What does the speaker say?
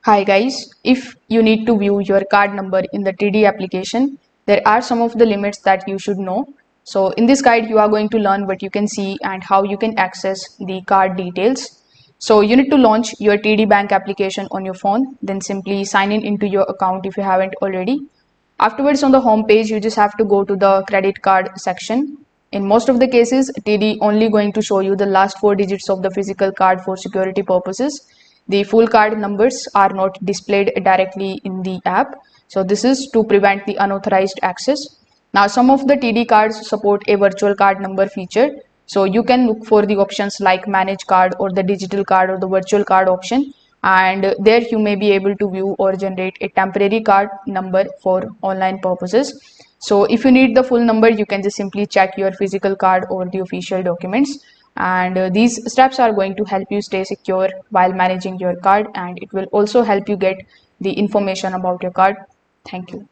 Hi guys, if you need to view your card number in the TD application, there are some of the limits that you should know. So in this guide, you are going to learn what you can see and how you can access the card details. So you need to launch your TD Bank application on your phone, then simply sign in into your account if you haven't already. Afterwards, on the home page, you just have to go to the credit card section. In most of the cases, TD only going to show you the last 4 digits of the physical card for security purposes. The full card numbers are not displayed directly in the app. So this is to prevent the unauthorized access. Now, some of the TD cards support a virtual card number feature. So you can look for the options like manage card or the digital card or the virtual card option, and there you may be able to view or generate a temporary card number for online purposes. So if you need the full number, you can just simply check your physical card or the official documents, and these steps are going to help you stay secure while managing your card, and it will also help you get the information about your card. Thank you.